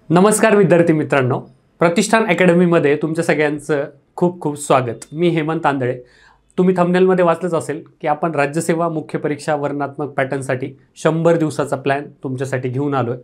नमस्कार विद्यार्थी मित्रांनो, प्रतिष्ठान अकॅडमीमध्ये तुमच्या सगळ्यांचं खूप खूप स्वागत। मी हेमंत तांदळे। तुम्ही थंबनेलमध्ये वाचलंच असेल की आपण राज्यसेवा मुख्य परीक्षा वर्णनात्मक पॅटर्नसाठी 100 दिवसाचा प्लॅन तुमच्यासाठी घेऊन आलोय।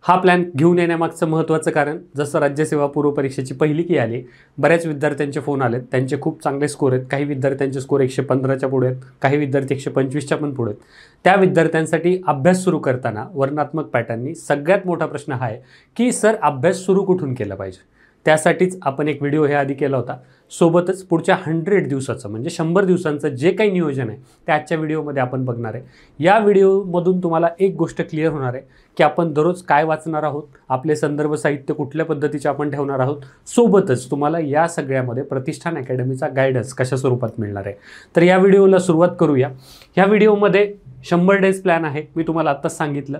हा प्लॅन घेऊन येण्यामागचं महत्त्वाचं कारण, जसं राज्यसेवा पूर्व परीक्षेची पहिली की आली, बऱ्याच विद्यार्थ्यांचे फोन आलेत, त्यांचे खूप चांगले स्कोर आहेत। काही विद्यार्थ्यांचे स्कोर 115च्या पुढे आहेत, काही विद्यार्थी 125च्या पण पुढे आहेत। त्या विद्यार्थ्यांसाठी अभ्यास सुरू करताना वर्णनात्मक पॅटर्ननी सगळ्यात मोठा प्रश्न हा आहे की सर अभ्यास सुरू कुठून केला पाहिजे। त्यासाठीच आपण एक व्हिडिओ हे आधी केला होता। सोबतच पुढच्या 100 दिवसाचं म्हणजे 100 दिवसांचं जे काही नियोजन आहे ते आजच्या व्हिडिओमध्ये आपण बघणार आहे। या व्हिडिओमधून तुम्हाला एक गोष्ट क्लिअर होणार आहे की आपण दररोज काय वाचणार आहोत, आपले संदर्भ साहित्य कुठल्या पद्धतीचे आपण ठेवणार आहोत, सोबतच तुम्हाला या सगळ्यामध्ये प्रतिष्ठान अकॅडमीचा गायडन्स कशा स्वरूपात मिळणार आहे। तर या व्हिडिओला सुरुवात करूया। या व्हिडिओमध्ये 100 डेज प्लॅन आहे, मी तुम्हाला आत्ताच सांगितलं।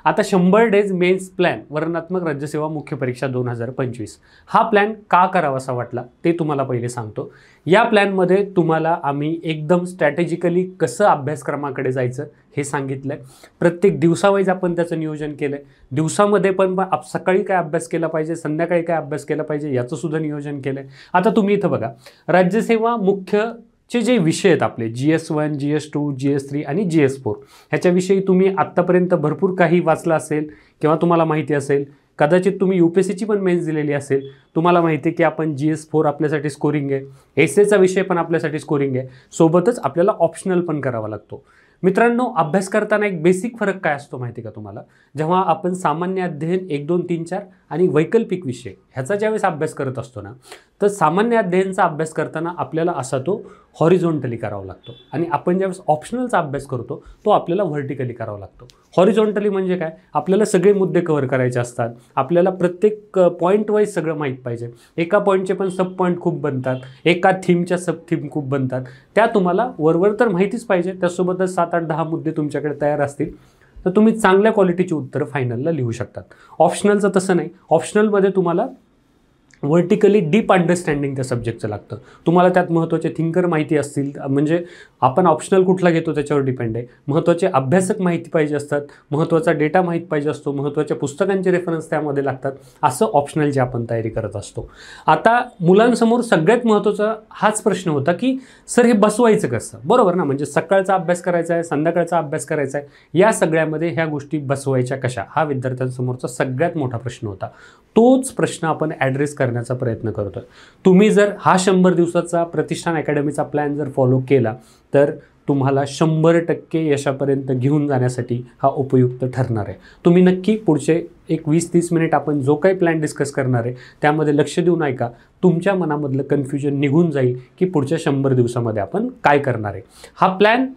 आता 100 डेज मेन्स प्लॅन वर्णनात्मक राज्यसेवा मुख्य परीक्षा 2025 हा प्लॅन का करावासा वाटला ते तुम्हाला पहिले सांगतो। या प्लॅनमध्ये तुम्हाला आम्ही एकदम स्ट्रॅटेजिकली कसं अभ्यासक्रमाकडे जायचं हे सांगितलंय। प्रत्येक दिवसावाईज आपण त्याचं नियोजन केलंय। दिवसामध्ये पण सकाळी काय अभ्यास केला पाहिजे, संध्याकाळी काय अभ्यास केला पाहिजे याचं सुद्धा नियोजन केलंय। आता तुम्ही इथं बघा, राज्यसेवा मुख्य चे जे विषय आहेत आपले GS1, GS2, GS3 आणि GS4 ह्याच्याविषयी तुम्ही आत्तापर्यंत भरपूर काही वाचलं असेल किंवा तुम्हाला माहिती असेल। कदाचित तुम्ही UPSCची पण मेन्स दिलेली असेल, तुम्हाला माहिती आहे की आपण GS4 आपल्यासाठी स्कोरिंग आहे, एसेचा विषय पण आपल्यासाठी स्कोरिंग आहे, सोबतच आपल्याला ऑप्शनल पण करावा लागतो। मित्रांनो, अभ्यास करताना एक बेसिक फरक काय असतो माहिती का तुम्हाला? जेव्हा आपण सामान्य अध्ययन 1, 2, 3, 4 आणि वैकल्पिक विषय ह्याचा ज्यावेळेस अभ्यास करत असतो ना, तर सामान्य अध्ययनचा अभ्यास करताना आपल्याला असा तो हॉरिझॉन्टली करावा लागतो आणि आपण ज्यावेळेस ऑप्शनलचा अभ्यास करतो तो आपल्याला व्हर्टिकली करावा लागतो। हॉरिझॉन्टली म्हणजे काय, आपल्याला सगळे मुद्दे कव्हर करायचे असतात, आपल्याला प्रत्येक पॉईंट वाईज सगळं माहीत पाहिजे। एका पॉईंटचे पण सब पॉईंट खूप बनतात, एका थीमच्या सब थीम खूप बनतात, त्या तुम्हाला वरवर तर माहितीच पाहिजे, त्यासोबतच 7, 8, 10 मुद्दे तुमच्याकडे तयार असतील तर तुम्ही चांगल्या क्वालिटीची उत्तरं फायनलला लिहू शकतात। ऑप्शनलचं तसं नाही, ऑप्शनलमध्ये तुम्हाला व्हर्टिकली डीप अंडरस्टँडिंग त्या सब्जेक्टचं लागतं। तुम्हाला त्यात महत्त्वाचे थिंकर माहिती असतील, म्हणजे आपण ऑप्शनल कुठला घेतो त्याच्यावर डिपेंड आहे। महत्त्वाचे अभ्यासक माहिती पाहिजे असतात, महत्त्वाचा डेटा माहीत पाहिजे असतो, महत्त्वाच्या पुस्तकांचे रेफरन्स त्यामध्ये लागतात, असं ऑप्शनलची आपण तयारी करत असतो। आता मुलांसमोर सगळ्यात महत्त्वाचा हाच प्रश्न होता की सर हे बसवायचं कसं, बरोबर ना? म्हणजे सकाळचा अभ्यास करायचा आहे, संध्याकाळचा अभ्यास करायचा आहे, या सगळ्यामध्ये ह्या गोष्टी बसवायच्या कशा, हा विद्यार्थ्यांसमोरचा सगळ्यात मोठा प्रश्न होता। तोच प्रश्न आपण ॲड्रेस करण्याचा प्रयत्न करतोय। तुम्ही जर हा 100 दिवसाचा प्रतिष्ठान अकॅडमीचा प्लॅन जर फॉलो केला तर तुम्हाला 100% यशापर्यंत घेऊन जाण्यासाठी हा उपयुक्त ठरणार आहे। तुम्ही नक्की पुढचे एक 20-30 मिनिट आपण जो काही प्लॅन डिस्कस करणार आहे त्यामध्ये लक्ष देऊन ऐका, तुमच्या मनामधलं कन्फ्युजन निघून जाईल की पुढच्या 100 दिवसामध्ये आपण काय करणार आहे। हा प्लॅन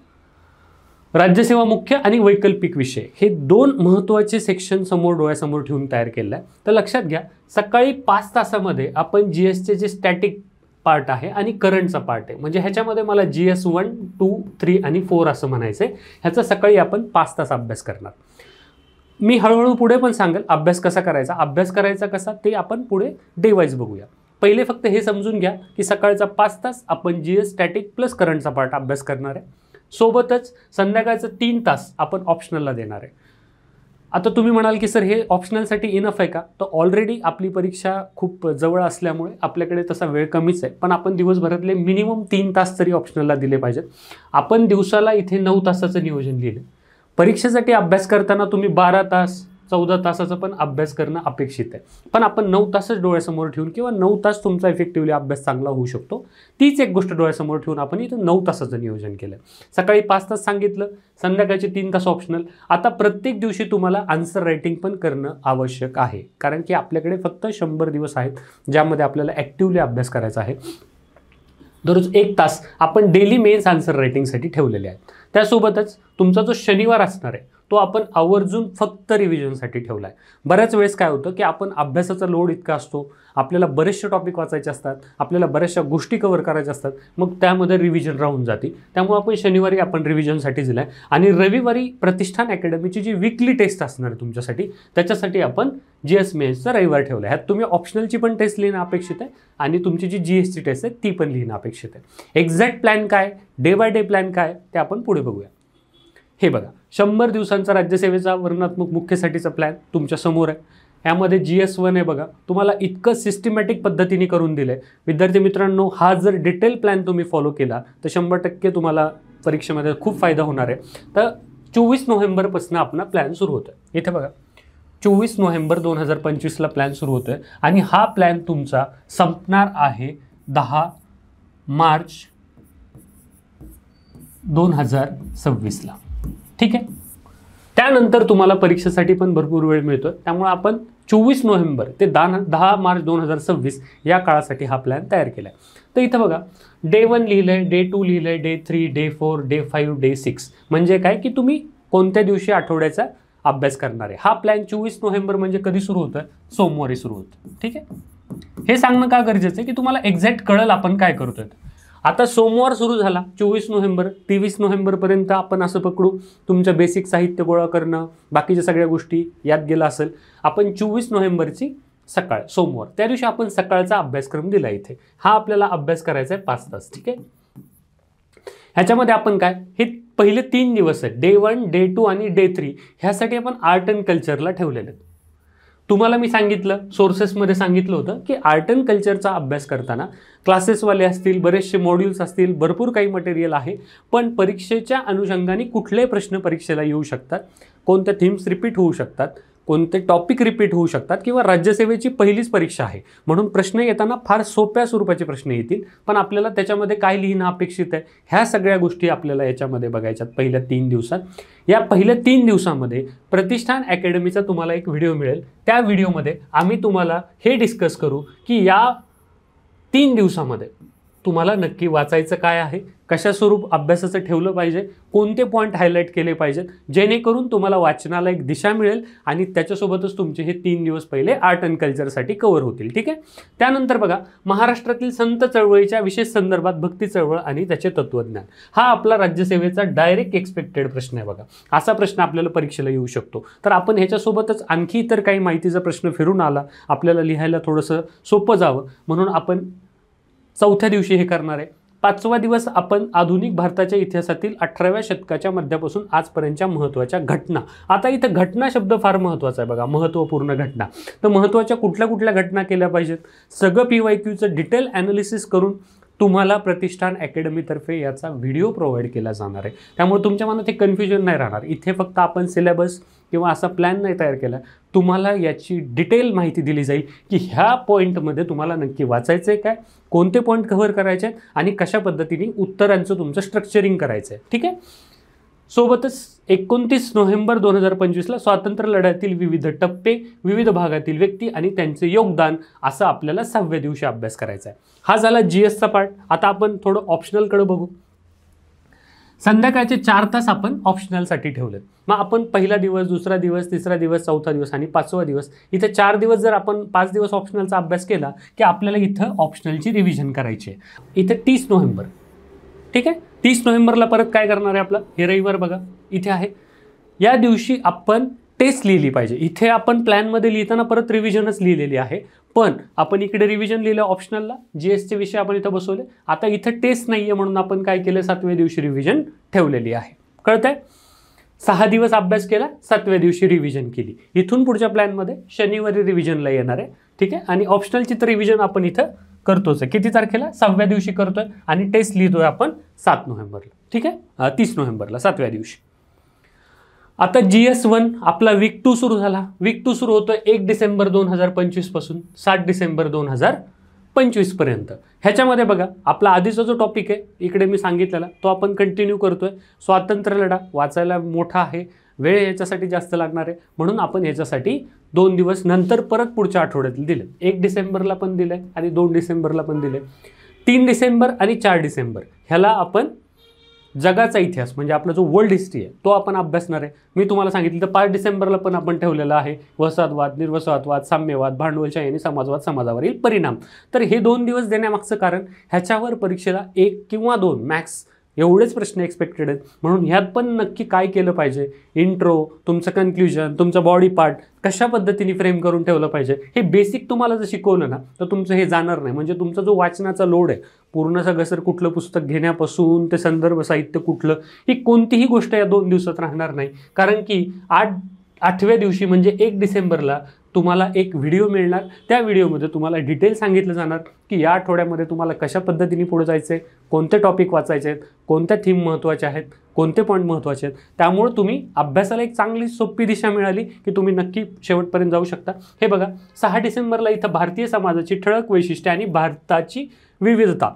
राज्यसेवा मुख्य आणि वैकल्पिक विषय हे 2 महत्त्वाचे सेक्शन समोर डोळ्यासमोर ठेवून तयार केलं आहे। तर लक्षात घ्या, सकाळी 5 तासामध्ये आपण GSचे जे स्टॅटिक पार्ट आहे आणि करंटचा पार्ट आहे, म्हणजे ह्याच्यामध्ये मला GS1, 2, 3 आणि 4 असं म्हणायचं आहे। ह्याचा सकाळी आपण 5 तास अभ्यास करणार। मी हळूहळू पुढे पण सांगेल अभ्यास कसा करायचा, अभ्यास करायचा कसा ते आपण पुढे डे वाईज बघूया। पहिले फक्त हे समजून घ्या की सकाळचा 5 तास आपण GS स्टॅटिक प्लस करंटचा पार्ट अभ्यास करणार आहे, सोबतच संध्याकाळचं 3 तास आपण ऑप्शनलला देणार आहे। आता तुम्ही म्हणाल की सर हे ऑप्शनलसाठी इनफ आहे का? तर ऑलरेडी आपली परीक्षा खूप जवळ असल्यामुळे आपल्याकडे तसा वेळ कमीच आहे, पण आपण दिवसभरातले मिनिमम 3 तास तरी ऑप्शनलला दिले पाहिजेत। आपण दिवसाला इथे 9 तासाचं नियोजन लिहिलं। परीक्षेसाठी अभ्यास करताना तुम्ही 12 तास 14 तासाचा पण अभ्यास करणं अपेक्षित आहे, पण आपण 9 तासच डोळ्यासमोर ठेवून किंवा 9 तास तुमचा इफेक्टिव्हली अभ्यास चांगला होऊ शकतो, तीच एक गोष्ट डोळ्यासमोर ठेवून आपण इथं 9 तासाचं नियोजन केलं। सकाळी 5 तास सांगितलं, संध्याकाळचे 3 तास ऑप्शनल। आता प्रत्येक दिवशी तुम्हाला आन्सर रायटिंग पण करणं आवश्यक आहे, कारण की आपल्याकडे फक्त 100 दिवस आहेत ज्यामध्ये आपल्याला ॲक्टिव्हली अभ्यास करायचा आहे। दररोज 1 तास आपण डेली मेन्स आन्सर रायटिंगसाठी ठेवलेले आहेत। त्यासोबतच तुमचा जो शनिवार असणार आहे तो आपण आवर्जून फक्त रिव्हिजनसाठी ठेवला आहे। बऱ्याच वेळेस काय होतं की आपण अभ्यासाचा लोड इतका असतो, आपल्याला बरेचसे टॉपिक वाचायचे असतात, आपल्याला बऱ्याचशा गोष्टी कव्हर करायच्या असतात, मग त्यामध्ये रिव्हिजन राहून जाते। त्यामुळे आपण शनिवारी आपण रिव्हिजनसाठी दिलं आहे आणि रविवारी प्रतिष्ठान अकॅडमीची जी वीकली टेस्ट असणार आहे तुमच्यासाठी, त्याच्यासाठी आपण GS मेन्सचा रविवार ठेवला आहे। ह्यात तुम्ही ऑप्शनलची पण टेस्ट लिहिणं अपेक्षित आहे आणि तुमची जी GSची टेस्ट आहे ती पण लिहिणं अपेक्षित आहे। एक्झॅक्ट प्लॅन काय, डे बाय डे प्लॅन काय ते आपण पुढे बघूया। हे बघा, 100 दिवसांचा राज्यसेवेचा वर्णनात्मक मुख्यसाठीचा प्लॅन तुमच्या समोर आहे। यामध्ये GS1 आहे बघा, तुम्हाला इतकं सिस्टमॅटिक पद्धतीने करून दिलं आहे. विद्यार्थी मित्रांनो, हा जर डिटेल प्लॅन तुम्ही फॉलो केला तर 100% तुम्हाला परीक्षेमध्ये खूप फायदा होणार आहे. तर 24 नोव्हेंबरपासून आपला प्लॅन सुरू होतो आहे. इथे बघा 24 नोव्हेंबर 2025ला प्लॅन सुरू होतो आहे आणि हा प्लॅन तुमचा संपणार आहे 10 मार्च 2026ला. ठीक आहे. त्यानंतर तुम्हाला परीक्षेसाठी पण भरपूर वेळ मिळतो. त्यामुळे आपण 24 नोव्हेंबर ते 10 मार्च 2026 या काळासाठी हा प्लॅन तयार केला आहे. तर इथं बघा डे 1 लिहिलं आहे, डे 2 लिहिलं आहे, डे 3, डे 4, डे 5, डे 6. म्हणजे काय की तुम्ही कोणत्या दिवशी आठवड्याचा अभ्यास करणार आहे. हा प्लॅन 24 नोव्हेंबर म्हणजे कधी सुरू होतं? सोमवारी सुरू होतं. ठीक आहे. हे सांगणं का गरजेचं आहे की तुम्हाला एक्झॅक्ट कळलं आपण काय करतोय. आता सोमवार सुरू झाला 24 नोव्हेंबर, 23 नोव्हेंबरपर्यंत आपण असं पकडू तुमचं बेसिक साहित्य गोळा करणं, बाकीच्या सगळ्या गोष्टी यात गेला असेल. आपण 24 नोव्हेंबरची सकाळ, सोमवार, त्या दिवशी आपण सकाळचा अभ्यासक्रम दिला इथे. हा आपल्याला अभ्यास करायचा आहे 5 तास. ठीक आहे. ह्याच्यामध्ये आपण काय, हे पहिले 3 दिवस आहेत, डे 1, डे 2 आणि डे 3, ह्यासाठी आपण आर्ट अँड कल्चरला ठेवलेलं आहे. तुम्हाला मी सांगितलं, सोर्सेसमध्ये सांगितलं होतं की आर्ट अँड कल्चरचा अभ्यास करताना क्लासेसवाले असतील, बरेचसे मॉड्यूल्स असतील, भरपूर काही मटेरियल आहे. पण परीक्षेच्या अनुषंगाने कुठले प्रश्न परीक्षेला येऊ शकतात, कोणत्या थीम्स रिपीट होऊ शकतात, कोणते टॉपिक रिपीट होऊ शकतात, किंवा राज्यसेवेची पहिलीच परीक्षा आहे म्हणून प्रश्न येताना फार सोप्या स्वरूपाचे प्रश्न येतील. पण आपल्याला त्याच्यामध्ये काय लिहिणं अपेक्षित आहे, ह्या सगळ्या गोष्टी आपल्याला याच्यामध्ये बघायच्यात पहिल्या 3 दिवसात. या पहिल्या 3 दिवसामध्ये प्रतिष्ठान अकॅडमीचा तुम्हाला एक व्हिडिओ मिळेल. त्या व्हिडिओमध्ये आम्ही तुम्हाला हे डिस्कस करू की या 3 दिवसामध्ये तुम्हाला नक्की वाचायचं काय आहे, कशा स्वरूप अभ्यासाचं ठेवलं पाहिजे, कोणते पॉईंट हायलाईट केले पाहिजेत, जेणेकरून तुम्हाला वाचनाला एक दिशा मिळेल आणि त्याच्यासोबतच तुमचे हे 3 दिवस पहिले आर्ट अँड कल्चरसाठी कव्हर होतील. ठीक आहे. त्यानंतर बघा महाराष्ट्रातील संत चळवळीच्या विशेष संदर्भात भक्ती चळवळ आणि त्याचे तत्वज्ञान, हा आपला राज्यसेवेचा डायरेक्ट एक्सपेक्टेड प्रश्न आहे. बघा असा प्रश्न आपल्याला परीक्षेला येऊ शकतो. तर आपण ह्याच्यासोबतच आणखी इतर काही माहितीचा प्रश्न फिरून आला, आपल्याला लिहायला थोडंसं सोपं जावं म्हणून आपण 4थ्या दिवशी हे करणार आहे. 5वा दिवस आपण आधुनिक भारताच्या इतिहासातील 18व्या शतकाच्या मध्यापासून आजपर्यंतच्या महत्त्वाच्या घटना. आता इथं घटना शब्द फार महत्त्वाचा आहे बघा, महत्त्वपूर्ण घटना. तर महत्त्वाच्या कुठल्या कुठल्या घटना केल्या पाहिजेत, सगळं PYQचं डिटेल ॲनालिसिस करून तुम्हाला प्रतिष्ठान अकॅडमीतर्फे याचा व्हिडिओ प्रोव्हाइड केला जाणार आहे. त्यामुळे तुमच्या मनात एक कन्फ्युजन नाही राहणार. इथे फक्त आपण सिलेबस किंवा असा प्लॅन नाही तयार केला, तुम्हाला याची डिटेल माहिती दिली जाईल की ह्या पॉईंटमध्ये तुम्हाला नक्की वाचायचं आहे काय, कोणते पॉईंट कव्हर करायचे आहेत आणि कशा पद्धतीने उत्तरांचं तुमचं स्ट्रक्चरिंग करायचं आहे. ठीक आहे. सोबतच 29 नोव्हेंबर 2025ला स्वातंत्र्य लढ्यातील विविध टप्पे, विविध भागातील व्यक्ती आणि त्यांचे योगदान, असं आपल्याला 6व्या दिवशी अभ्यास करायचा आहे. हा झाला GSचा पार्ट. आता आपण थोडं ऑप्शनलकडे बघू. संध्याकाळचे 4 तास आपण ऑप्शनलसाठी ठेवलेत. मग आपण पहिला दिवस, दुसरा दिवस, तिसरा दिवस, 4था दिवस आणि 5वा दिवस, इथे 4 दिवस जर आपण 5 दिवस ऑप्शनलचा अभ्यास केला की आपल्याला इथं ऑप्शनलची रिव्हिजन करायची आहे. इथे 30 नोव्हेंबर. ठीक आहे. 30 नोव्हेंबरला परत काय करणार आहे आपलं, हे रविवार बघा इथे आहे. या दिवशी आपण टेस्ट लिहिली पाहिजे. इथे आपण प्लॅनमध्ये लिहिताना परत रिव्हिजनच लिहिलेली आहे, पण आपण इकडे रिव्हिजन लिहिलं ऑप्शनलला, GSचे विषय आपण इथं बसवले. आता इथं टेस्ट नाही आहे म्हणून आपण काय केलं, 7व्या दिवशी रिव्हिजन ठेवलेली आहे. कळतंय. 6 दिवस अभ्यास केला, 7व्या दिवशी रिव्हिजन केली. इथून पुढच्या प्लॅनमध्ये शनिवारी रिव्हिजनला येणार आहे. ठीक आहे. आणि ऑप्शनलची तर रिव्हिजन आपण इथं करतोच आहे. किती तारखेला, 6व्या दिवशी करतोय आणि टेस्ट लिहितोय आपण 7 नोव्हेंबरला. ठीक आहे. 30 नोव्हेंबरला 7व्या दिवशी. आता GS1 आपला वीक 2 सुरू झाला. वीक 2 सुरू होतोय 1 डिसेंबर 2025 पासून 7 डिसेंबर 2025 पर्यंत. ह्याच्यामध्ये बघा आपला आधीचा जो टॉपिक आहे इकडे मी सांगितलेला तो आपण कंटिन्यू करतोय. स्वातंत्र्य लढा वाचायला मोठा आहे, वेळ याच्यासाठी जास्त लागणार आहे म्हणून आपण याच्यासाठी 2 दिवस नंतर परत पुढच्या आठवड्यात दिले. 1 डिसेंबरला पण दिले आणि 2 डिसेंबरला पण दिले. 3 डिसेंबर आणि 4 डिसेंबर ह्याला आपण जगाचा इतिहास म्हणजे आपला जो वर्ल्ड हिस्ट्री आहे तो आपण अभ्यासणार आहे. मी तुम्हाला सांगितलं तर 5 डिसेंबरला पण आपण ठेवलेला आहे वसाहतवाद, निर्वसाहतवाद, साम्यवाद, भांडवलशाही आणि समाजवाद, समाजावरील परिणाम. तर हे 2 दिवस देण्यामागचं कारण ह्याच्यावर परीक्षेला 1 किंवा 2 मॅक्स एवढेच प्रश्न एक्सपेक्टेड आहेत म्हणून ह्यात पण नक्की काय केलं पाहिजे, इंट्रो, तुमचं कन्क्ल्युजन, तुमचा बॉडी पार्ट कशा पद्धतीने फ्रेम करून ठेवलं पाहिजे, हे बेसिक तुम्हाला जर शिकवलं ना तर तुमचं हे जाणार नाही. म्हणजे तुमचा जो वाचनाचा लोड आहे पूर्ण सगळं सर कुठलं पुस्तक घेण्यापासून ते संदर्भ साहित्य कुठलं, ही कोणतीही गोष्ट या 2 दिवसात राहणार नाही. कारण की 8व्या दिवशी म्हणजे 1 डिसेंबरला तुम्हाला एक व्हिडिओ मिळणार. त्या व्हिडिओमध्ये तुम्हाला डिटेल सांगितलं जाणार की या आठवड्यामध्ये तुम्हाला कशा पद्धतीने पुढे जायचं आहे, कोणते टॉपिक वाचायचे आहेत, कोणत्या थीम महत्त्वाच्या आहेत, कोणते पॉईंट महत्त्वाचे आहेत. त्यामुळे तुम्ही अभ्यासाला एक चांगली सोपी दिशा मिळाली की तुम्ही नक्की शेवटपर्यंत जाऊ शकता. हे बघा, 6 डिसेंबरला इथं भारतीय समाजाची ठळक वैशिष्ट्ये आणि भारताची विविधता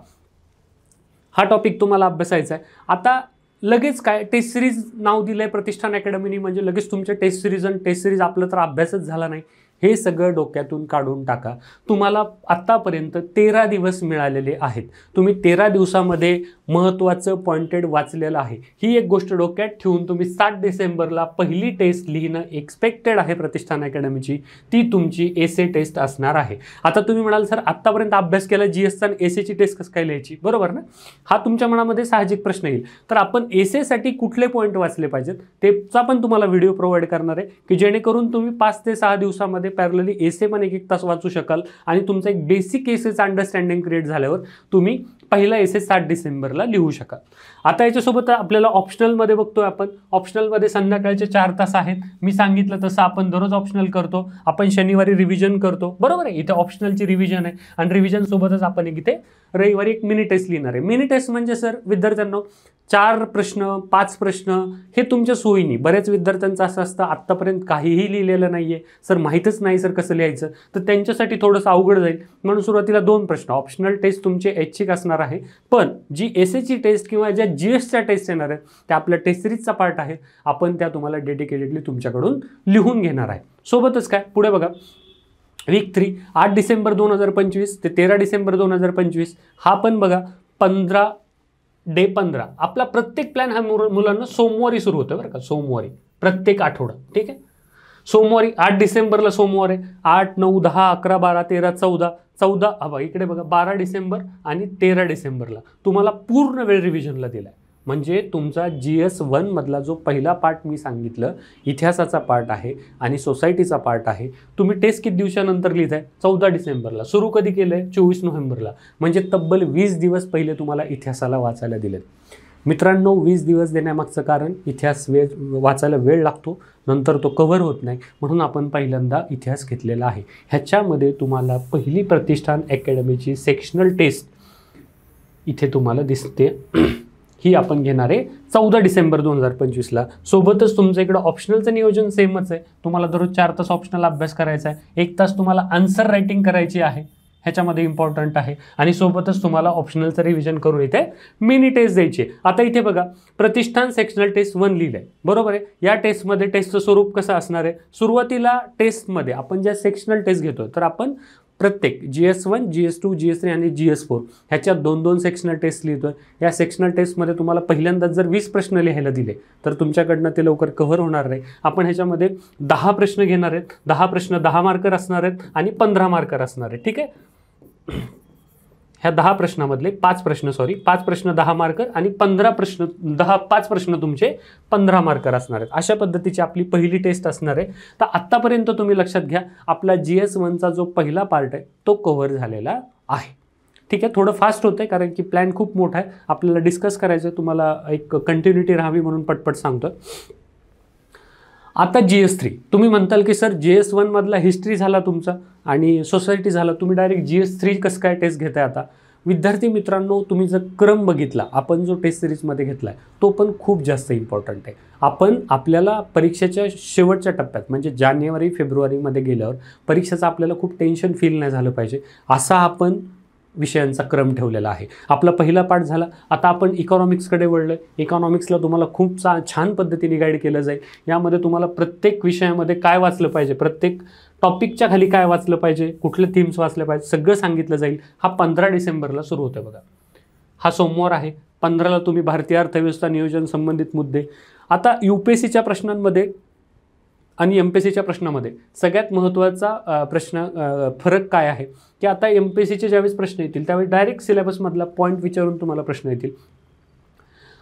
हा टॉपिक तुम्हाला अभ्यासायचा आहे. आता लगेच काय टेस्ट सिरीज नाव दिलं आहे प्रतिष्ठान अकॅडमीनी, म्हणजे लगेच तुमच्या टेस्ट सिरीज आणि टेस्ट सिरीज आपलं तर अभ्यासच झाला नाही. हे सगळं डोक्यातून काढून टाका. तुम्हाला आत्तापर्यंत 13 दिवस मिळालेले आहेत. तुम्ही 13 दिवसामध्ये महत्त्वाचं पॉइंटेड वाचलेलं आहे. ही एक गोष्ट डोक्यात ठेवून तुम्ही 7 डिसेंबरला पहिली टेस्ट लिहिणं एक्सपेक्टेड आहे प्रतिष्ठान अकॅडमीची. ती तुमची एसे टेस्ट असणार आहे. आता तुम्ही म्हणाल सर आत्तापर्यंत अभ्यास केला जीएसचा आणि एसेची टेस्ट कसं काय लिहायची, बरोबर ना? हा तुमच्या मनामध्ये साहजिक प्रश्न येईल. तर आपण एसेसाठी कुठले पॉईंट वाचले पाहिजेत तेचा पण तुम्हाला व्हिडिओ प्रोव्हाइड करणार आहे की जेणेकरून तुम्ही 5 ते 6 दिवसामध्ये पॅरलली एसे पण 1-1 तास वाचू शकाल आणि तुमचा एक बेसिक एसेचं अंडरस्टँडिंग क्रिएट झाल्यावर तुम्ही पहिला एसे 7 डिसेंबरला लिहू शकाल. आता याच्यासोबत आपल्याला ऑप्शनलमध्ये बघतोय आपण. ऑप्शनलमध्ये संध्याकाळचे 4 तास आहेत. मी सांगितलं तसं आपण दररोज ऑप्शनल करतो. आपण शनिवारी रिव्हिजन करतो, बरोबर आहे. इथे ऑप्शनलची रिव्हिजन आहे आणि रिव्हिजन सोबतच आपण इथे रविवारी एक मिनी टेस्ट लिहिणार आहे. मिनी टेस्ट म्हणजे सर विद्यार्थ्यांना 4 प्रश्न 5 प्रश्न हे तुमच्या सोयीने. बऱ्याच विद्यार्थ्यांचं असं असतं आत्तापर्यंत काहीही लिहिलेलं नाही आहे सर, माहीतच नाही सर कसं लिहायचं, तर त्यांच्यासाठी थोडंसं अवघड जाईल. म्हणून सुरुवातीला 2 प्रश्न ऑप्शनल टेस्ट तुमचे ऐच्छिक असणार आहे. पण जी एसेची टेस्ट किंवा ज्या जीएसच्या टेस्ट येणार आहेत त्या आपल्या टेस्ट सिरीजचा पार्ट आहे. आपण त्या तुम्हाला डेडिकेटेडली तुमच्याकडून लिहून घेणार आहे. सोबतच काय पुढे बघा, वीक 3 8 डिसेंबर 2025 ते 13 डिसेंबर 2025 हा पण बघा 15 डे 15 आपला प्रत्येक प्लॅन हा मुलांना सोमवारी सुरू होतो बरं का. सोमवारी प्रत्येक आठवडा, ठीक आहे. सोमवारी 8 डिसेंबरला सोमवार आहे. 8 9 10 11 12 13 14 हा बघा इकडे बघा 12 डिसेंबर आणि 13 डिसेंबरला तुम्हाला पूर्ण वेळ रिव्हिजनला दिला आहे. म्हणजे तुमचा GS1 मधला जो पहिला पार्ट मी सांगितलं इतिहासाचा पार्ट आहे आणि सोसायटीचा पार्ट आहे. तुम्ही टेस्ट किती दिवसानंतर लिहिताय? 14 डिसेंबरला. सुरू कधी केलं आहे? 24 नोव्हेंबरला. म्हणजे तब्बल 20 दिवस पहिले तुम्हाला इतिहासाला वाचायला दिलेत. मित्रांनो, 20 दिवस देण्यामागचं कारण इतिहास वाचायला वेळ लागतो, नंतर तो कव्हर होत नाही, म्हणून आपण पहिल्यांदा इतिहास घेतलेला आहे. ह्याच्यामध्ये तुम्हाला पहिली प्रतिष्ठान अकॅडमीची सेक्शनल टेस्ट इथे तुम्हाला दिसते. ही आपण घेणार आहे 14 डिसेंबर 2025ला. सोबतच तुमचं इकडं ऑप्शनलचं नियोजन सेमच आहे. तुम्हाला दररोज 4 तास ऑप्शनल अभ्यास करायचा आहे. 1 तास तुम्हाला आन्सर रायटिंग करायची आहे, ह्याच्यामध्ये इम्पॉर्टंट आहे. आणि सोबतच तुम्हाला ऑप्शनलचं रिव्हिजन करून इथे मिनी टेस्ट द्यायची. आता इथे बघा प्रतिष्ठान सेक्शनल टेस्ट 1 लिहिलं आहे, बरोबर आहे. या टेस्टमध्ये टेस्टचं स्वरूप कसं असणार आहे? सुरुवातीला टेस्टमध्ये आपण ज्या सेक्शनल टेस्ट घेतो तर आपण प्रत्येक GS1 GS2 GS3 आणि GS4 ह्याच्या 2-2 सेक्शनल टेस्ट लिहितोय. या सेक्शनल टेस्टमध्ये तुम्हाला पहिल्यांदाच जर 20 प्रश्न लिहायला दिले तर तुमच्याकडनं ते लवकर कव्हर होणार नाही. आपण ह्याच्यामध्ये 10 प्रश्न घेणार आहेत. 10 प्रश्न 10 मार्कर असणार आहेत आणि 15 मार्कर असणार आहेत, ठीक आहे. ह्या 10 प्रश्नामधले 5 प्रश्न 10 मार्कर आणि 5 प्रश्न तुमचे 15 मार्कर असणार आहेत. अशा पद्धतीची आपली पहिली टेस्ट असणार आहे. तर आत्तापर्यंत तुम्ही लक्षात घ्या आपला GS1चा जो पहिला पार्ट आहे तो कव्हर झालेला आहे, ठीक आहे. थोडं फास्ट होतं आहे कारण की प्लॅन खूप मोठा आहे, आपल्याला डिस्कस करायचं आहे. तुम्हाला एक कंटिन्युटी राहावी म्हणून पटपट सांगतो. आता GS3 तुम्ही म्हणताल की सर GS1 मधला हिस्ट्री झाला तुमचा आणि सोसायटी झाला, तुम्ही डायरेक्ट GS3 कसं काय टेस्ट घेताय? आता विद्यार्थी मित्रांनो, तुम्ही जर क्रम बघितला आपण जो टेस्ट सिरीजमध्ये घेतला आहे तो पण खूप जास्त इम्पॉर्टंट आहे. आपल्याला परीक्षेच्या शेवटच्या टप्प्यात म्हणजे जानेवारी फेब्रुवारीमध्ये गेल्यावर परीक्षेचं आपल्याला खूप टेन्शन फील नाही झालं पाहिजे असा आपण विषयांचा क्रम ठेवलेला आहे. आपला पहिला पार्ट झाला. आता आपण इकॉनॉमिक्सकडे वळलो. इकॉनॉमिक्सला तुम्हाला खूप छान पद्धतीने गाईड केलं जाईल. यामध्ये तुम्हाला प्रत्येक विषयामध्ये काय वाचलं पाहिजे, प्रत्येक टॉपिकच्या खाली काय वाचलं पाहिजे, कुठले थीम्स वाचले पाहिजे सगळं सांगितलं जाईल. हा 15 डिसेंबरला सुरू होतो बघा. हा सोमवार आहे. 15ला तुम्ही भारतीय अर्थव्यवस्था नियोजन संबंधित मुद्दे. आता UPSCच्या प्रश्नांमध्ये आणि MPSCच्या प्रश्नामध्ये सगळ्यात महत्त्वाचा फरक काय आहे की आता MPSCचे ज्यावेळेस प्रश्न येतील त्यावेळी डायरेक्ट सिलेबसमधला पॉईंट विचारून तुम्हाला प्रश्न येतील.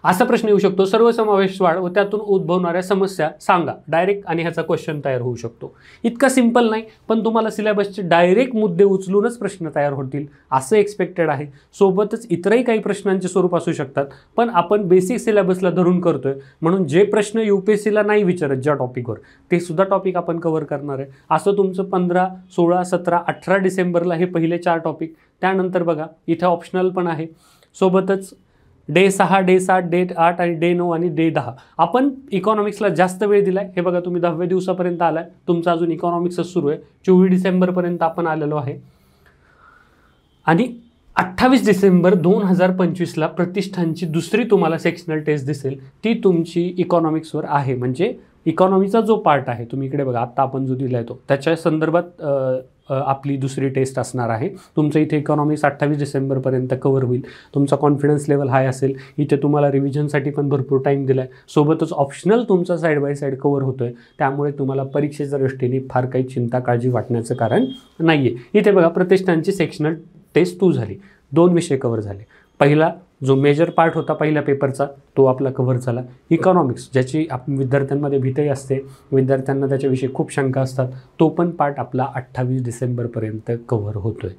असा प्रश्न येऊ शकतो, सर्वसमावेश वाढ व त्यातून उद्भवणाऱ्या समस्या सांगा, डायरेक्ट, आणि ह्याचा क्वेश्चन तयार होऊ शकतो. इतका सिंपल नाही, पण तुम्हाला सिलेबसचे डायरेक्ट मुद्दे उचलूनच प्रश्न तयार होतील असं एक्सपेक्टेड आहे. सोबतच इतरही काही प्रश्नांचे स्वरूप असू शकतात, पण आपण बेसिक सिलेबसला धरून करतोय म्हणून जे प्रश्न UPSCला नाही विचारत ज्या टॉपिकवर, ते सुद्धा टॉपिक आपण कव्हर करणार आहे. असं तुमचं 15, 16, 17, 18 डिसेंबरला हे पहिले 4 टॉपिक. त्यानंतर बघा इथे ऑप्शनल पण आहे. सोबतच डे 6, डे 7, डे 8 आणि डे 9 आणि डे 10 आपण इकॉनॉमिक्सला जास्त वेळ दिलाय. हे बघा तुम्ही 10व्या दिवसापर्यंत आलाय, तुमचा अजून इकॉनॉमिक्सच सुरू आहे. 24 डिसेंबरपर्यंत आपण आलेलो आहे आणि 28 डिसेंबर 2025ला प्रतिष्ठानची दुसरी तुम्हाला सेक्शनल टेस्ट दिसेल. ती तुमची इकॉनॉमिक्सवर आहे. म्हणजे इकॉनॉमीचा जो पार्ट आहे, तुम्ही इकडे बघा आत्ता आपण जो दिलाय तो, त्याच्या संदर्भात आपली दुसरी टेस्ट असणार आहे. तुमचं इथे इकॉनॉमिक्स 28 डिसेंबरपर्यंत कव्हर होईल. तुमचा कॉन्फिडन्स लेवल हाय असेल. इथे तुम्हाला रिव्हिजनसाठी पण भरपूर टाईम दिला आहे. सोबतच ऑप्शनल तुमचा साईड बाय साईड कव्हर होतो आहे. त्यामुळे तुम्हाला परीक्षेच्या दृष्टीने फार काही चिंता काळजी वाटण्याचं कारण नाही आहे. इथे बघा प्रतिष्ठानची सेक्शनल टेस्ट 2 झाली. 2 विषय कव्हर झाले. पहिला जो मेजर पार्ट होता पहिल्या पेपरचा तो आपला कव्हर झाला. इकॉनॉमिक्स ज्याची विद्यार्थ्यांमध्ये भीती असते, विद्यार्थ्यांना त्याच्याविषयी खूप शंका असतात, तो पण पार्ट आपला 28 डिसेंबरपर्यंत कव्हर होतो आहे.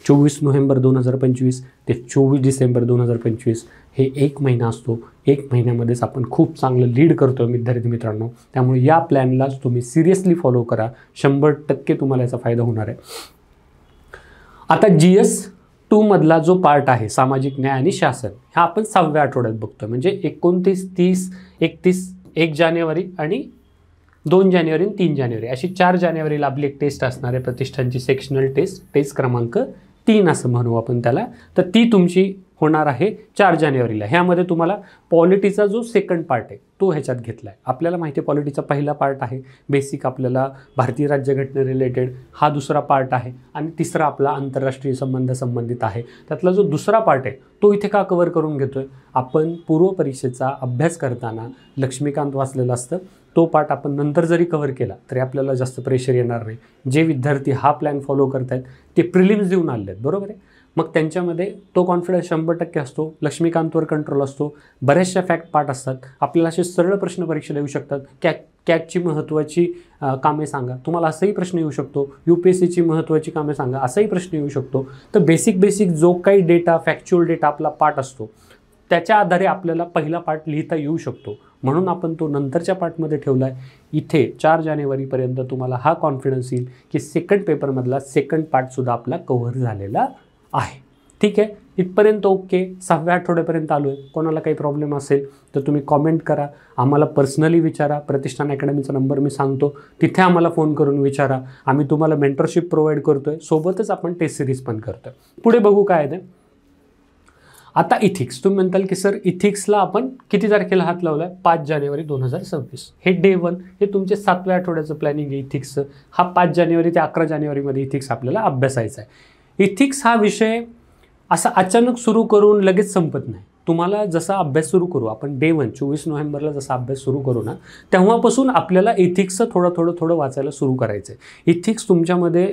24 नोव्हेंबर 2025 ते 24 डिसेंबर 2025 हे 1 महिना असतो. 1 महिन्यामध्येच आपण खूप चांगलं लीड करतो विद्यार्थी मित्रांनो. त्यामुळे या प्लॅनलाच तुम्ही सिरियसली फॉलो करा. 100% तुम्हाला याचा फायदा होणार आहे. आता GS 2 मधला जो पार्ट आहे सामाजिक न्याय आणि शासन, हा आपण 6व्या आठवड्यात बघतोय. म्हणजे 29, 30, 31, 1 जानेवारी आणि 2 जानेवारी आणि 3 जानेवारी अशी 4 जानेवारीला आपली एक टेस्ट असणार आहे. प्रतिष्ठानची सेक्शनल टेस्ट क्रमांक 3 असं म्हणू आपण त्याला. तर ती तुमची होणार आहे 4 जानेवारीला. ह्यामध्ये तुम्हाला पॉलिटीचा जो सेकंड पार्ट आहे तो ह्याच्यात घेतला आहे. आपल्याला माहिती आहे पॉलिटीचा पहिला पार्ट आहे बेसिक आपल्याला भारतीय राज्यघटने रिलेटेड, हा दुसरा पार्ट आहे आणि तिसरा आपला आंतरराष्ट्रीय संबंध संबंधित आहे. त्यातला जो दुसरा पार्ट आहे तो इथे का कव्हर करून घेतोय, आपण पूर्व परीक्षेचा अभ्यास करताना लक्ष्मीकांत वाचलेलं असतं. तो पार्ट आपण नंतर जरी कव्हर केला तरी आपल्याला जास्त प्रेशर येणार नाही. जे विद्यार्थी हा प्लॅन फॉलो करतायत ते प्रिलिम्स देऊन आले आहेत, बरोबर आहे. मग त्यांच्यामध्ये तो कॉन्फिडन्स 100% असतो. लक्ष्मीकांतवर कंट्रोल असतो. बऱ्याचशा फॅक्ट पार्ट असतात. आपल्याला असे सरळ प्रश्न परीक्षेला येऊ शकतात. कॅगची महत्त्वाची कामे सांगा, तुम्हाला असाही प्रश्न येऊ शकतो. UPSCची महत्त्वाची कामे सांगा, असाही प्रश्न येऊ शकतो. तर बेसिक जो काही डेटा, फॅक्च्युअल डेटा आपला पार्ट असतो त्याच्या आधारे आपल्याला पहिला पार्ट लिहिता येऊ शकतो. म्हणून आपण तो नंतरच्या पार्टमध्ये ठेवला आहे. इथे 4 जानेवारीपर्यंत तुम्हाला हा कॉन्फिडन्स येईल की सेकंड पेपरमधला सेकंड पार्टसुद्धा आपला कव्हर झालेला आहे. ठीक आहे, इथपर्यंत ओके. 6व्या आठवड्यापर्यंत आलो आहे. कोणाला काही प्रॉब्लेम असेल तर तुम्ही कॉमेंट करा, आम्हाला पर्सनली विचारा. प्रतिष्ठान अकॅडमीचा नंबर मी सांगतो, तिथे आम्हाला फोन करून विचारा. आम्ही तुम्हाला मेंटरशिप प्रोव्हाइड करतो आहे. सोबतच आपण टेस्ट सिरीज पण करतो आहे. पुढे बघू काय आहे ते. आता इथिक्स, तुम्ही म्हणताल की सर इथिक्सला आपण किती तारखेला हात लावला आहे? 5 जानेवारी 2026. हे डे 1, हे तुमचे 7व्या आठवड्याचं प्लॅनिंग आहे इथिक्सचं. हा 5 जानेवारी ते 11 जानेवारीमध्ये इथिक्स आपल्याला अभ्यासायचा आहे. इथिक्स हा विषय असा अचानक सुरू करून लगेच संपत नाही. तुम्हाला जसा अभ्यास सुरू करू आपण डे 1 24 नोव्हेंबरला जसा अभ्यास सुरू करू ना, तेव्हापासून आपल्याला इथिक्सचं थोडं वाचायला सुरू करायचं आहे. इथिक्स तुमच्यामध्ये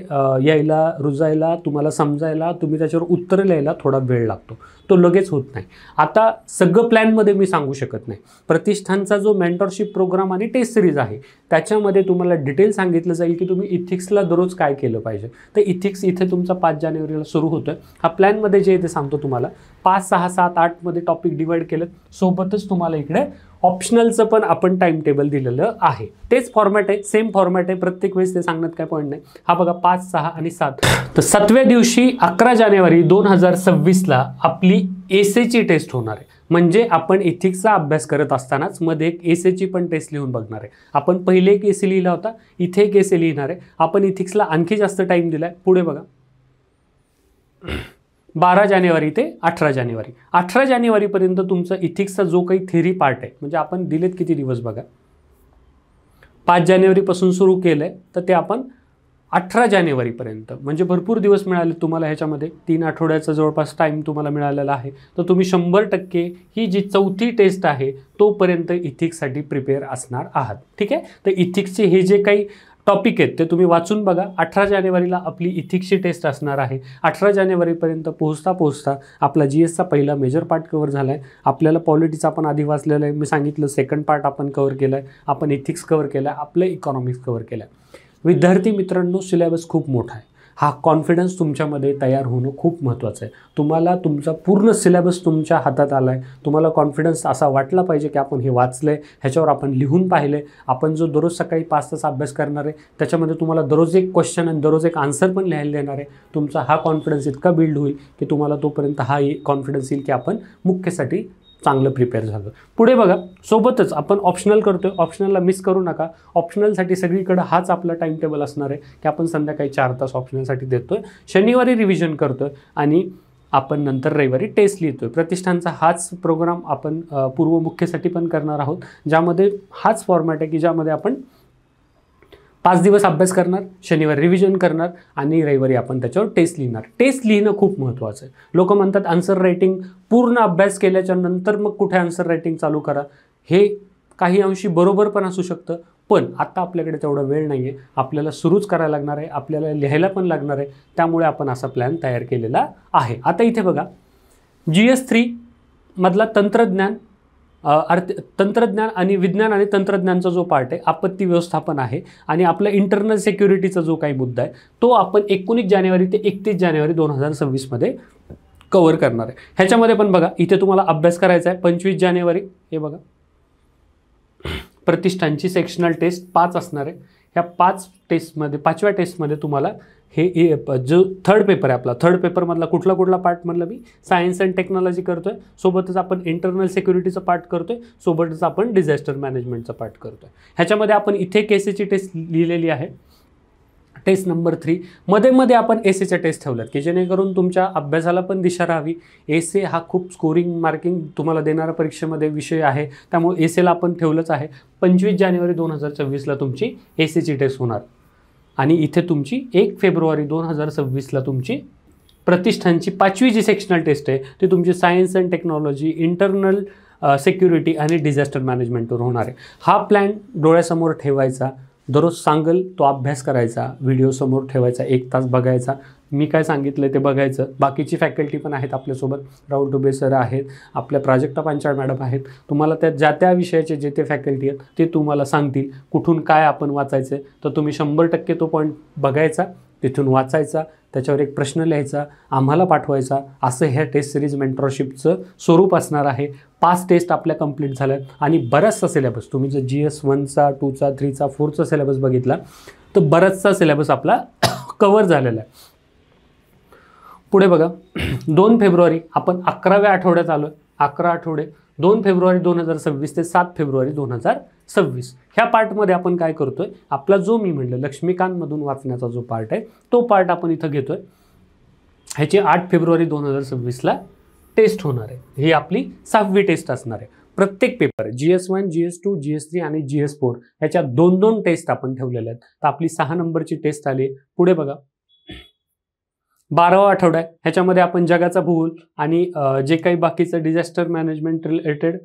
यायला, रुजायला, तुम्हाला समजायला, तुम्ही त्याच्यावर उत्तर लिहायला थोडा वेळ लागतो. तो लगेच होत नाही. आता सगळं प्लॅनमध्ये मी सांगू शकत नाही. प्रतिष्ठानचा जो मेंटरशिप प्रोग्राम आणि टेस्ट सिरीज आहे त्याच्यामध्ये तुम्हाला डिटेल सांगितलं जाईल की तुम्ही इथिक्सला दररोज काय केलं पाहिजे. तर इथिक्स इथे तुमचा 5 जानेवारीला सुरू होतोय. हा प्लॅनमध्ये जे ते सांगतो तुम्हाला 5, 6, 7, 8 मध्ये टॉपिक डिवाइड केलं. सोबतच तुम्हाला इकडे ऑप्शनलचं पण आपण टाइम टेबल दिलेलं आहे. तेच फॉर्मॅट आहे, सेम फॉर्मॅट आहे. प्रत्येक वेळेस ते सांगण्यात काय पॉईंट नाही. हा बघा 5, 6 आणि 7. तर 7व्या दिवशी 11 जानेवारी 2026ला आपली एसेची टेस्ट होणार आहे. म्हणजे आपण इथिक्सचा अभ्यास करत असतानाच मध्ये एक एसेची पण टेस्ट लिहून बघणार आहे. आपण पहिले एक एसे लिहिला होता, इथे एक एसे लिहिणार आहे. आपण इथिक्सला आणखी जास्त टाइम दिलाय. पुढे बघा 12 जानेवारी ते 18 जानेवारी. 18 जानेवारीपर्यंत तुमचा इथिक्सचा जो काही थेरी पार्ट आहे, म्हणजे आपण दिलेत किती दिवस बघा, 5 जानेवारीपासून सुरू केलं आहे तर ते आपण 18 जानेवारीपर्यंत, म्हणजे भरपूर दिवस मिळाले तुम्हाला. ह्याच्यामध्ये 3 आठवड्याचा जवळपास टाईम तुम्हाला मिळालेला आहे. तर तुम्ही 100% ही जी 4थी टेस्ट आहे तोपर्यंत इथिक्ससाठी प्रिपेअर असणार आहात. ठीक आहे, तर इथिक्सचे हे जे काही टॉपिक आहेत ते तुम्ही वाचून बघा. 18 जानेवारीला आपली इथिक्सची टेस्ट असणार आहे. 18 जानेवारीपर्यंत पोहोचता आपला GSचा पहिला मेजर पार्ट कव्हर झाला आहे. आपल्याला पॉलिटिक्स आपण आधी वाचलेलं आहे, मी सांगितलं. सेकंड पार्ट आपण कव्हर केला आहे, आपण इथिक्स कव्हर केला आहे, आपलं इकॉनॉमिक्स कव्हर केलं आहे. विद्यार्थी मित्रांनो, सिलेबस खूप मोठा आहे. हा कॉन्फिडन्स तुमच्यामध्ये तयार होणं खूप महत्त्वाचं आहे. तुम्हाला तुमचा पूर्ण सिलेबस तुमच्या हातात आला आहे. तुम्हाला कॉन्फिडन्स असा वाटला पाहिजे की आपण हे वाचलं आहे, ह्याच्यावर आपण लिहून पाहिलं आहे. आपण जो दररोज सकाळी 5 तास अभ्यास करणार आहे, त्याच्यामध्ये तुम्हाला दररोज एक क्वेश्चन आणि दररोज एक आन्सर पण लिहायला देणार आहे. तुमचा हा कॉन्फिडन्स इतका बिल्ड होईल की तुम्हाला तोपर्यंत हा कॉन्फिडन्स येईल की आपण मुख्यसाठी चांगलं प्रिपेअर झालं. पुढे बघा, सोबतच आपण ऑप्शनल करतोय. ऑप्शनलला मिस करू नका. ऑप्शनलसाठी सगळीकडे हाच आपला टाइम टेबल असणार आहे की आपण संध्याकाळी 4 तास ऑप्शनलसाठी देतोय. शनिवारी रिव्हिजन करतोय आणि आपण नंतर रविवारी टेस्ट लिहितोय. प्रतिष्ठानचा हाच प्रोग्राम आपण पूर्व मुख्यसाठी पण करणार आहोत, ज्यामध्ये हाच फॉर्मॅट आहे की ज्यामध्ये आपण 5 दिवस अभ्यास करणार, शनिवारी रिव्हिजन करणार आणि रविवारी आपण त्याच्यावर टेस्ट लिहिणार. टेस्ट लिहिणं खूप महत्त्वाचं आहे. लोक म्हणतात आन्सर रायटिंग पूर्ण अभ्यास केल्याच्या नंतर मग कुठे आन्सर रायटिंग चालू करा. हे काही अंशी बरोबर पण असू शकतं, पण आता आपल्याकडे तेवढा वेळ नाही आहे. आपल्याला सुरूच करायला लागणार आहे, आपल्याला लिहायला पण लागणार आहे. त्यामुळे आपण असा प्लॅन तयार केलेला आहे. आता इथे बघा, GS3 मधला तंत्रज्ञान आणि विज्ञान आणि तंत्रज्ञानचा जो पार्ट आहे, आपत्ती व्यवस्थापन आहे आणि आपला इंटरनल सिक्युरिटीचा जो काही मुद्दा आहे तो आपण 19 जानेवारी ते 31 जानेवारी 2026 मध्ये कव्हर करणार आहे. ह्याच्यामध्ये पण बघा, इथे तुम्हाला अभ्यास करायचा आहे. 25 जानेवारी हे बघा, प्रतिष्ठानची सेक्शनल टेस्ट 5 असणार आहे. ह्या 5 टेस्टमध्ये 5व्या टेस्टमध्ये तुम्हाला हे जो थर्ड पेपर आहे आपला, थर्ड पेपरमधला कुठला पार्ट म्हणलं मी, सायन्स अँड टेक्नॉलॉजी करतोय. सोबतच आपण इंटरनल सिक्युरिटीचा पार्ट करतोय, सोबतच आपण डिझास्टर मॅनेजमेंटचा पार्ट करतोय. ह्याच्यामध्ये आपण इथे केसेची टेस्ट लिहिलेली आहे, टेस्ट नंबर 3. मध्ये आपण एसेच्या टेस्ट ठेवल्यात की जेणेकरून तुमच्या अभ्यासाला पण दिशा राहावी. एसे हा खूप स्कोरिंग मार्किंग तुम्हाला देणारा परीक्षेमध्ये विषय आहे, त्यामुळे एसेला आपण ठेवलंच आहे. 25 जानेवारी 2026ला तुमची एसेची टेस्ट होणार आणि इथे तुमची 1 फेब्रुवारी 2026ला तुमची प्रतिष्ठानची 5वी जी सेक्शनल टेस्ट आहे ती तुमची science and technology, internal security आणि डिझास्टर मॅनेजमेंटवर होणार आहे. हा प्लॅन डोळ्यासमोर ठेवायचा, दररोज सांगेल तो अभ्यास करायचा, व्हिडिओ समोर ठेवायचा, 1 तास बघायचा, मी काय सांगितलं ते बघायचं. बाकीची फॅकल्टी पण आहेत आपल्यासोबत, राहुल टुबे सर आहेत, आपल्या प्राजक्ता पांचाळ मॅडम आहेत. तुम्हाला त्या विषयाचे जे ते फॅकल्टी आहेत ते तुम्हाला सांगतील कुठून काय आपण वाचायचं. तर तुम्ही 100% तो पॉईंट बघायचा, तिथून वाचायचा, त्याच्यावर एक प्रश्न लिहायचा, आम्हाला पाठवायचा. असं ह्या टेस्ट सिरीज मेंटरशिपचं स्वरूप असणार आहे. 5 टेस्ट आपल्या कंप्लीट झाल्या आणि बराचसा सिलेबस, तुम्ही जर GS1चा 2चा 3चा 4चा सिलेबस बघितला तर बराचसा सिलेबस आपला कव्हर झालेला आहे. पुढे बघा, 2 फेब्रुवारी आपण 11व्या आठवड्यात आलो. 11 आठवडे 2 फेब्रुवारी 2026 ते 7 फेब्रुवारी 2026 ह्या पार्टमध्ये आपण काय करतोय, आपला जो मी म्हणलं लक्ष्मीकांतमधून वाचण्याचा जो पार्ट आहे तो पार्ट आपण इथं घेतोय. ह्याची 8 फेब्रुवारी 2026ला टेस्ट होणार आहे. ही आपली 6वी टेस्ट असणार आहे. प्रत्येक पेपर GS1, GS2, GS3 आणि GS4 ह्याच्या 2-2 टेस्ट आपण ठेवलेल्या आहेत. तर आपली 6 नंबरची टेस्ट आली. पुढे बघा, 12वा आठवडा आहे. ह्याच्यामध्ये आपण जगाचा भूगोल आणि जे काही बाकीचं डिझास्टर मॅनेजमेंट रिलेटेड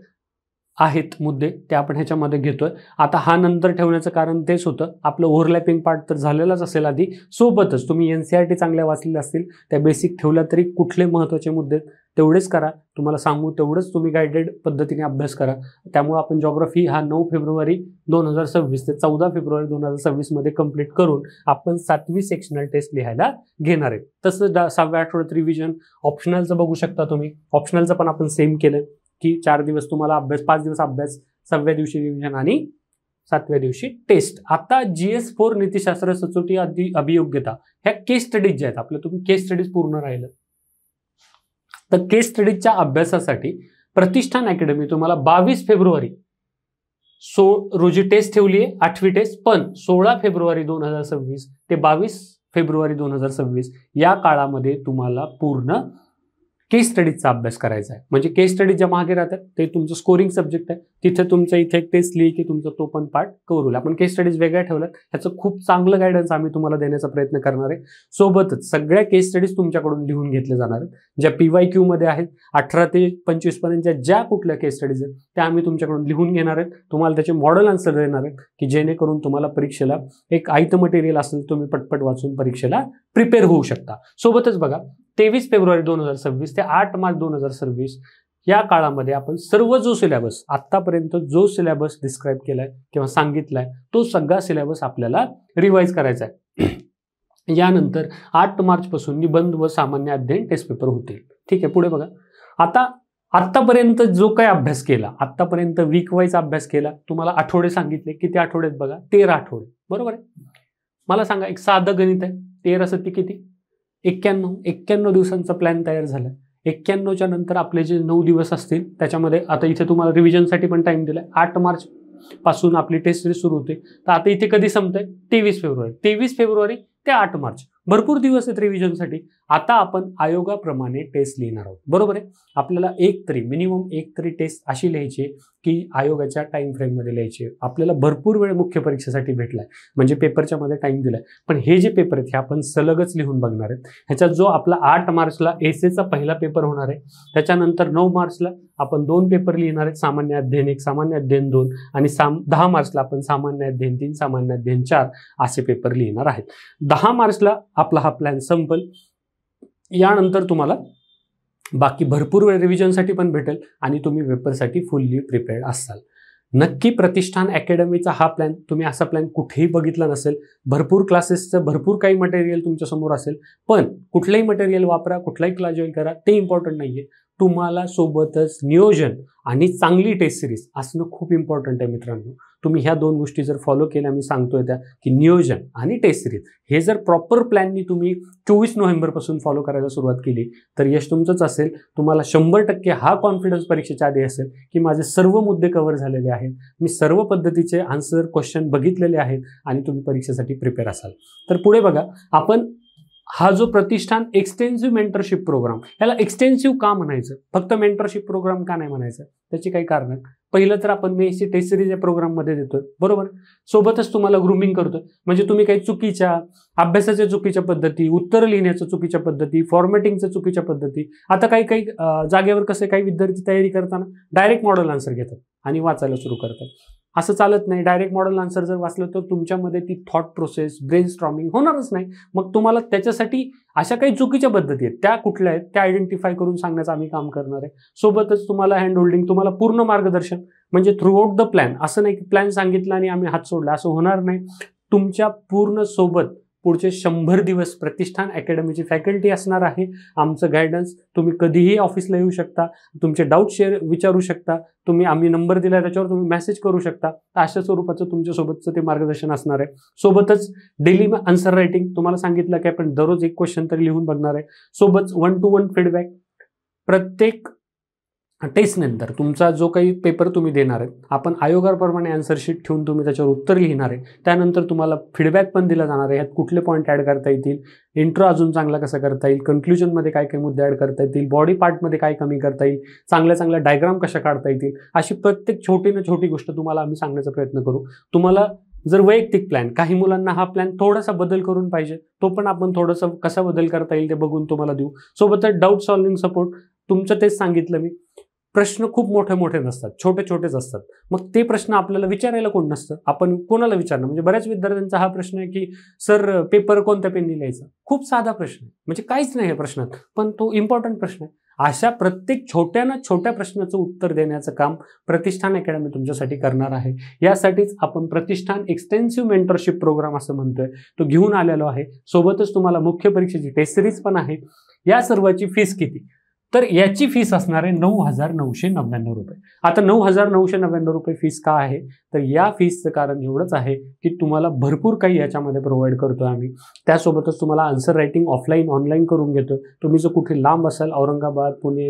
आहेत मुद्दे ते आपण ह्याच्यामध्ये घेतोय. आता हा नंतर ठेवण्याचं कारण तेच होतं, आपलं ओव्हरलॅपिंग पार्ट तर झालेलाच असेल आधी. सोबतच तुम्ही NCERT चांगल्या वाचलेल्या असतील, त्या बेसिक ठेवल्या तरी कुठले महत्त्वाचे मुद्दे तेवढेच करा. तुम्हाला सांगू तेवढंच तुम्ही गायडेड पद्धतीने अभ्यास करा. त्यामुळे आपण जॉग्राफी हा 9 फेब्रुवारी 2026 ते 14 फेब्रुवारी 2026 मध्ये कंप्लीट करून आपण 7वी सेक्शनल टेस्ट लिहायला घेणार आहे. तसं 6व्या आठवड्यात रिव्हिजन. ऑप्शनलचं बघू शकता तुम्ही, ऑप्शनलचं पण आपण सेम केलं की 4 दिवस तुम्हाला अभ्यास, 5 दिवस अभ्यास, 6व्या दिवशी रिव्हिजन आणि 7व्या दिवशी टेस्ट. आता GS4 नीतिशास्त्र, सचोटी, अभियोग्यता ह्या केस स्टडीज ज्या आहेत आपल्या, तुम्ही केस स्टडीज पूर्ण राहिलं तर केस स्टडीजच्या अभ्यासासाठी प्रतिष्ठान अकॅडमी तुम्हाला 22 फेब्रुवारी रोजी टेस्ट ठेवली आहे, 8वी टेस्ट. पण 16 फेब्रुवारी 2026 ते 22 फेब्रुवारी 2026 या काळामध्ये तुम्हाला पूर्ण केस स्टडीजचा अभ्यास करायचा आहे. म्हणजे केस स्टडीज ज्या मागे राहतात ते तुमचं स्कोरिंग सब्जेक्ट आहे, तिथे तुमच्या इथे एक टेस्ट लिही की तुमचा तो पण पार्ट कव्हर होईल. आपण केस स्टडीज वेगळ्या ठेवल्यात, ह्याचं खूप चांगलं गायडन्स आम्ही तुम्हाला देण्याचा प्रयत्न करणार आहे. सोबतच सगळ्या केस स्टडीज तुमच्याकडून लिहून घेतले जाणार आहेत, ज्या PYQ मध्ये आहेत. 18 ते 25 पर्यंतच्या ज्या कुठल्या केस स्टडीज आहेत त्या आम्ही तुमच्याकडून लिहून घेणार आहेत, तुम्हाला त्याचे मॉडेल आन्सर देणार आहेत की जेणेकरून तुम्हाला परीक्षेला एक आयतं मटेरियल असेल तुम्ही पटपट वाचून परीक्षेला प्रिपेअर होऊ शकता. सोबतच बघा 23 फेब्रुवारी 2026 ते 8 मार्च 2026 या काळामध्ये आपण सर्व जो सिलेबस आतापर्यंत जो सिलेबस डिस्क्राईब केलाय किंवा सांगितलाय तो सगळा सिलेबस आपल्याला रिवाइज करायचा आहे. यानंतर 8 मार्च पासून निबंध व सामान्य अध्ययन टेस्ट पेपर होतील. ठीक आहे, पुढे बघा. आतापर्यंत जो काही अभ्यास केला, आतापर्यंत वीक वाईज अभ्यास केला, तुम्हाला आठवडे सांगितले. किती आठवडे आहेत बघा, 13 आठवडे, बरोबर आहे. मला सांगा, एक साधं गणित आहे, 13 सत्ती किती, 91 दिवसांचा प्लॅन तयार झाला. 91च्या नंतर आपले जे 9 दिवस असतील त्याच्यामध्ये आता इथे तुम्हाला रिव्हिजनसाठी पण टाइम दिलाय. 8 मार्च पासून आपली टेस्ट सीरीज सुरू होते, तर आता इथे कधी संपतंय, 23 फेब्रुवारी ते 8 मार्च, भरपूर दिवस आहेत रिव्हिजनसाठी. आता आपण आयोगाप्रमाणे टेस्ट लिहिणार आहोत, बरोबर आहे. आपल्याला मिनिमम एक तरी टेस्ट अशी लिहायची की आयोगाच्या टाइम फ्रेममध्ये लिहायची. आपल्याला भरपूर वेळ मुख्य परीक्षेसाठी भेटलाय, म्हणजे पेपरच्या मध्ये टाइम दिलाय. पण हे जे पेपर आहेत हे आपण सलगच लिहून बघणार आहेत. ह्याच्यात जो आपला 8 मार्चला एसेचा पहिला पेपर होणार आहे, त्याच्यानंतर 9 मार्चला आपण 2 पेपर लिहिणार आहेत, सामान्य अध्ययन 1, सामान्य अध्ययन 2, आणि 10 मार्चला आपण सामान्य अध्ययन 3, सामान्य अध्ययन 4 असे पेपर लिहिणार आहेत. 10 मार्चला आपला हा प्लॅन संपल. यानंतर तुम्हाला बाकी भरपूर वेळ रिव्हिजनसाठी पण भेटेल आणि तुम्ही पेपरसाठी फुल्ली प्रिपेअर्ड असाल. नक्की प्रतिष्ठान अकॅडमीचा हा प्लॅन, तुम्ही असा प्लॅन कुठेही बघितला नसेल. भरपूर क्लासेसचं भरपूर काही मटेरियल तुमच्यासमोर असेल, पण कुठलंही मटेरियल वापरा, कुठलाही क्लास जॉईन करा, ते इम्पॉर्टंट नाहीये. तुम्हाला सोबतच नियोजन आणि चांगली टेस्ट सिरीज असणं खूप इम्पॉर्टंट आहे मित्रांनो. तुम्ही ह्या 2 गोष्टी जर फॉलो केल्या, मी सांगतोय त्या, की नियोजन आणि टेस्ट सिरीज हे जर प्रॉपर प्लॅननी तुम्ही 24 नोव्हेंबरपासून फॉलो करायला सुरुवात केली तर यश तुमचंच असेल. तुम्हाला 100% हा कॉन्फिडन्स परीक्षेच्या आधी असेल की माझे सर्व मुद्दे कव्हर झालेले आहेत, मी सर्व पद्धतीचे आन्सर क्वेश्चन बघितलेले आहेत आणि तुम्ही परीक्षेसाठी प्रिपेअर असाल. तर पुढे बघा, आपण हा जो प्रतिष्ठान एक्सटेन्सिव्ह मेंटरशिप प्रोग्राम, याला एक्सटेन्सिव्ह का म्हणायचं, फक्त मेंटरशिप प्रोग्राम का नाही म्हणायचं, त्याची काही कारण. पहिलं तर आपण मेसी टेस्ट सिरीज या प्रोग्राममध्ये देतोय, बरोबर. सोबतच तुम्हाला ग्रूमिंग करतोय, म्हणजे तुम्ही काही चुकीच्या अभ्यासाच्या चुकीच्या पद्धती, उत्तर लिहिण्याच्या चुकीच्या पद्धती, फॉर्मॅटिंगच्या चुकीच्या पद्धती. आता काही जागेवर कसे काही विद्यार्थी तयारी करताना डायरेक्ट मॉडेल आन्सर घेतात आणि वाचायला सुरू करतात. असं चालत नाही. डायरेक्ट मॉडेल आन्सर जर वाचलं तर तुमच्यामध्ये ती थॉट प्रोसेस, ब्रेन स्टॉर्मिंग होणारच नाही. मग तुम्हाला त्याच्यासाठी अशा काही चुकीच्या पद्धती आहेत, त्या कुठल्या आहेत त्या आयडेंटिफाय करून सांगण्याचं आम्ही काम करणार आहे. सोबतच तुम्हाला हँड होल्डिंग, तुम्हाला पूर्ण मार्गदर्शन, म्हणजे थ्रूआउट द प्लॅन. असं नाही की प्लॅन सांगितला आणि आम्ही हात सोडला, असं होणार नाही. तुमच्या पूर्ण सोबत पुढचे 100 दिवस प्रतिष्ठान अकॅडमीची फॅकल्टी असणार आहे. आमचं गायडन्स, तुम्ही कधीही ऑफिसला येऊ शकता, तुमचे डाऊट विचारू शकता, आम्ही नंबर दिला त्याच्यावर तुम्ही मेसेज करू शकता. अशा स्वरूपाचं तुमच्यासोबतचं ते मार्गदर्शन असणार आहे. सोबतच डेली आन्सर रायटिंग, तुम्हाला सांगितलं की आपण दररोज एक क्वेश्चन तरी लिहून बघणार आहे. सोबत 1 to 1 फीडबॅक. प्रत्येक टेस्ट नंतर तुमचा जो काही पेपर तुम्ही देणार आहेत, आपण आयोगाप्रमाणे आन्सर शीट ठेवून तुम्ही त्याच्यावर उत्तर लिहिणार आहे. त्यानंतर तुम्हाला फीडबॅक पण दिला जाणार आहे. ह्यात कुठले पॉईंट ॲड करता येतील, इंट्रो अजून चांगला कसा करता येईल, कन्क्लुजनमध्ये काय काय मुद्दे ॲड करता येतील, बॉडी पार्टमध्ये काय कमी करता येईल, चांगल्या डायग्राम कशा काढता येतील, अशी प्रत्येक छोटी ना छोटी गोष्ट तुम्हाला आम्ही सांगण्याचा प्रयत्न करू. तुम्हाला जर वैयक्तिक प्लॅन, काही मुलांना हा प्लॅन थोडासा बदल करून पाहिजे, तो पण आपण थोडंसं कसा बदल करता येईल ते बघून तुम्हाला देऊ. सोबतच डाऊट सॉल्व्हिंग सपोर्ट. तुमचं तेच सांगितलं मी, प्रश्न खूप मोठे नसतात, छोटेच असतात. मग ते प्रश्न आपल्याला विचारायला कोण नसतं, आपण कोणाला विचारणार. म्हणजे बऱ्याच विद्यार्थ्यांचा हा प्रश्न आहे की सर पेपर कोणत्या पेननी लिहायचा. खूप साधा प्रश्न आहे, म्हणजे काहीच नाही या प्रश्नात, पण तो इम्पॉर्टंट प्रश्न आहे. अशा प्रत्येक छोट्या प्रश्नाचं उत्तर देण्याचं काम प्रतिष्ठान अकॅडमी तुमच्यासाठी करणार आहे. यासाठीच आपण प्रतिष्ठान एक्सटेन्सिव्ह मेंटरशिप प्रोग्राम असं म्हणतोय, तो घेऊन आलेलो आहे. सोबतच तुम्हाला मुख्य परीक्षेची टेस्ट सिरीज पण आहे. या सर्वाची फीस किती, तर याची फीस असणार आहे 9,999 रुपये. आता 9,999 रुपये फीस का आहे, तर या फीसचं कारण एवढंच आहे की तुम्हाला भरपूर काही याच्यामध्ये प्रोव्हाइड करतोय आम्ही. त्यासोबतच तुम्हाला आन्सर रायटिंग ऑफलाईन ऑनलाईन करून घेतोय. तुम्ही जर कुठे लांब असाल, औरंगाबाद, पुणे,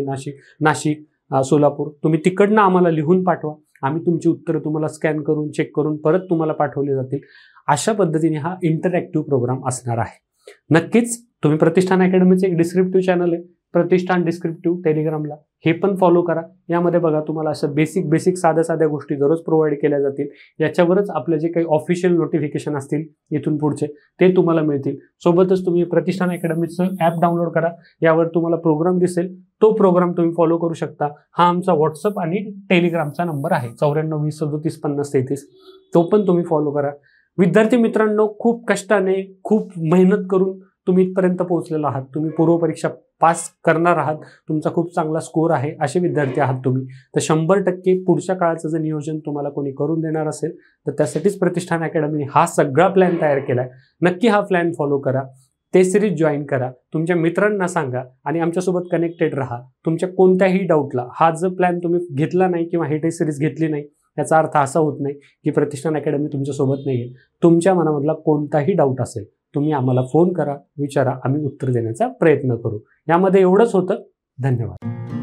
नाशिक, सोलापूर, तुम्ही तिकडनं आम्हाला लिहून पाठवा. आम्ही तुमची उत्तरं तुम्हाला स्कॅन करून चेक करून परत तुम्हाला पाठवले जातील. अशा पद्धतीने हा इंटरॅक्टिव्ह प्रोग्राम असणार आहे. नक्कीच तुम्ही प्रतिष्ठान अकॅडमीचे एक डिस्क्रिप्टिव्ह चॅनल आहे, प्रतिष्ठान डिस्क्रिप्टिव्ह टेलिग्रामला, हे पण फॉलो करा. यामध्ये बघा तुम्हाला असं बेसिक साध्या गोष्टी दररोज प्रोव्हाइड केल्या जातील. याच्यावरच आपले जे काही ऑफिशियल नोटिफिकेशन असतील इथून पुढचे ते तुम्हाला मिळतील. सोबतच तुम्ही प्रतिष्ठान अकॅडमीचं ॲप डाउनलोड करा. यावर तुम्हाला प्रोग्राम दिसेल, तो प्रोग्राम तुम्ही फॉलो करू शकता. हा आमचा व्हॉट्सअप आणि टेलिग्रामचा नंबर आहे 9420373033. तो पण तुम्ही फॉलो करा. विद्यार्थी मित्रांनो, खूप कष्टाने खूप मेहनत करून तुम्ही इथपर्यंत पोहोचलेला आहात. तुम्ही पूर्व परीक्षा पास करणार आहात. तुमचा खूप चांगला स्कोर आहे असे विद्यार्थी आहात तुम्ही. तर 100% पुढच्या काळाचं जे नियोजन तुम्हाला कोणी करून देणार असेल तर त्यासाठीच प्रतिष्ठान अकॅडमीने हा सगळा प्लॅन तयार केलाय. नक्की हा प्लॅन फॉलो करा. ते सिरीज जॉईन करा. तुमच्या मित्रांना सांगा आणि आमच्यासोबत कनेक्टेड राहा. तुमच्या कोणत्याही डाऊटला हा जो प्लॅन तुम्ही घेतला नाही किंवा हे सिरीज घेतली नाही याचा अर्थ असा होत नाही की प्रतिष्ठान अकॅडमी तुमच्यासोबत नाही आहे. तुमच्या मनामधला कोणताही डाऊट असेल तुम्ही आम्हाला फोन करा, विचारा, आम्ही उत्तर देण्याचा प्रयत्न करू. यामध्ये एवढंच होतं. धन्यवाद.